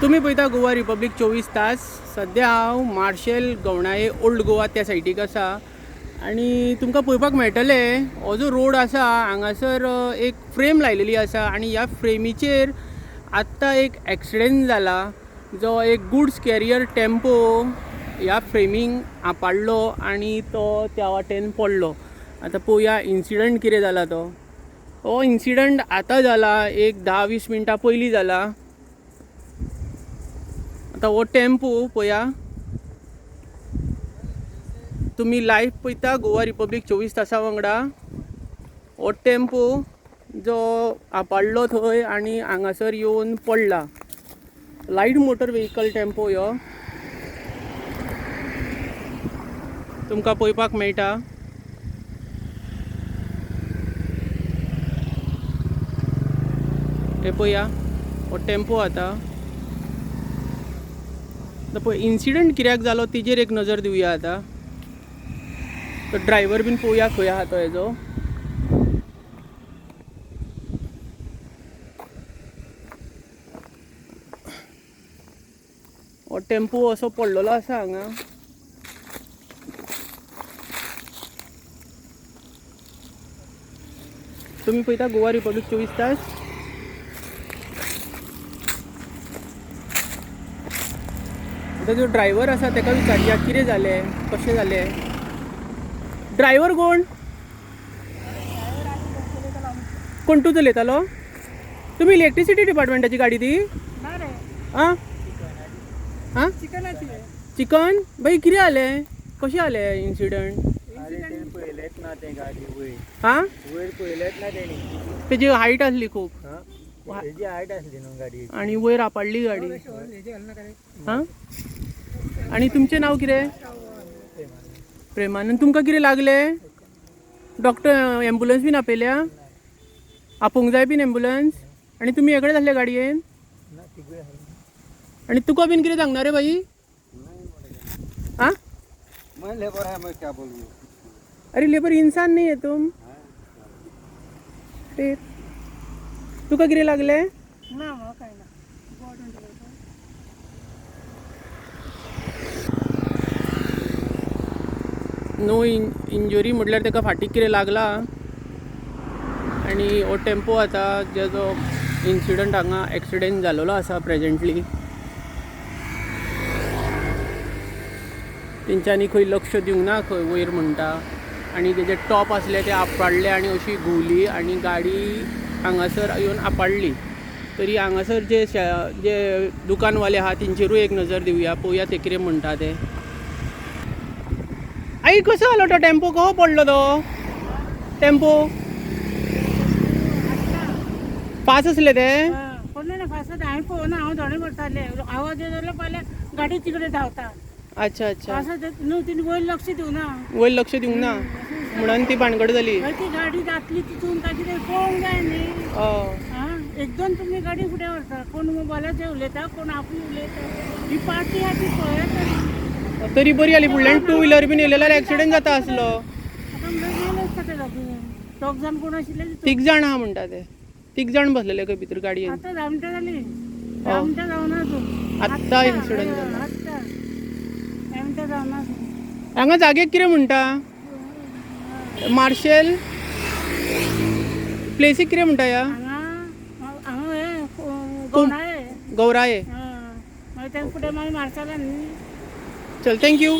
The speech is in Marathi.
तुम्ही पळयता गोवा रिपब्लीक 24 तास. सध्या हांव मार्शेल गवणाये ओल्ड गोवा त्या सायटीक आसा आनी तुमकां पळोवपाक मेळटलें हो जो रोड आसा हांगासर एक फ्रेम लायलेली आसा आनी ह्या फ्रेमीचेर आत्तां एक एक्सिडेंट जाला जो एक गुड्स कॅरियर टेम्पो ह्या फ्रेमींक आपाडलो आनी तो त्या वाटेन पडलो. आतां पळोवया इन्सिडंट कितें जाला तो. हो इन्सिडंट आतां जाला एक 10-20 मिनटां पयलीं जाला. आता हो टेम्पो पळया तुम्ही लायव्ह पळयता गोवा रिपब्लीक 24 तासा वांगडा. हो टेम्पो जो आपाडलो थंय आनी हांगासर येवन पडला. लायट मोटर व्हेहिकल टेम्पो ह्यो तुमकां पळोवपाक मेळटा. हे पळया हो टेम्पो आतां पळय इन्सिडंट कित्याक जालो तेजेर एक नजर दिवया. आतां तो ड्रायव्हर बीन पळोवया खंय आहा तो हेजो. हो टेम्पो असो पडलेलो आसा हांगा. तुम्ही पळयता गोवा रिपब्लीक 24 तास. आता जो ड्रायव्हर आसा ताका विचारया कितें जालें कशें जालें. ड्रायव्हर कोण तूं चलयतालो. तुम्ही इलेक्ट्रिसिटी डिपार्टमेंटाची गाडी ती. आं आं चिकन भाई कितें जालें कशें जालें इन्सिडंट. हां तेजी हायट आसली खूब आनी वयर आपाडली गाडी. हां आनी तुमचें नांव कितें. प्रेमानंद. तुमकां कितें लागलें. डॉक्टर एम्बुलन्स बीन आपयल्या. आपोवंक जाय बीन एम्बुलन्स. आनी तुमी हे कडेन आसले गाडयेन. आनी तुका बीन कितें सांगना रे बाई. हाँ अरे लेबर इंसान नहीं है तुम. फिर तुका कितें लागलें. नो इंजुरी म्हटल्यार ताका फाटीक कितें लागला. आनी हो टेम्पो आतां जेजो इन्सिडंट हांगा एक्सिडेंट जाल्लो आसा प्रेजेंटली. तेंच्यांनी खंय लक्ष दिवंक ना खंय वयर म्हणटा आनी तेजे टॉप आसले ते आपाडले आनी अशी घुंवली आनी गाडी हांगासर येवन आपाडली. तरी हांगासर जे दुकानवाले आहा तेंचेरूय एक नजर दिवया पळोवया ते कितें म्हणटा ते. आई कसो जालो तो टेम्पो कसो पडलो तो टेम्पो. फास्ट आसले ते. हांवें पळोवना हांव धडे करताले आवाज येयलो पयले गाडी तिकडे धांवता. अच्छा अच्छा न्हू तिने वयर लक्ष दिवना. वयर लक्ष दिवंक ना म्हणून ती भानगड जाली. ती गाडी जातली तितून ताची ते पळोवंक जाय न्ही. एकदम तुमी गाडी फुडें व्हरता. कोण मोबायलाचेर उलयता कोण आपूण उलयता. ही पार्टी आहा ती पळयता. तरी बरी जाली फुडल्यान टू व्हिलर बीन येयलेल्यार एक्सिडेंट जाता आसलो. दोग जाण कोण आशिल्ले. 3 जाण आहा म्हणटा ते. 3 जाण बसलेले खंय भितर गाडयेन. आतां 10 मिनटां जाली. 10 मिनटां जावना अजून. आत्तां इन्सिडंट जाला. आत्तां 10 मिनटां जावना अजून. हांगा जागेक कितें म्हणटा. मार्शेल प्लेसीक कितें म्हणटा ह्या. हांगा हे गवराये. गौराये. मागीर तें फुडें मागीर मार्शेलान न्ही. चल थँक्यू.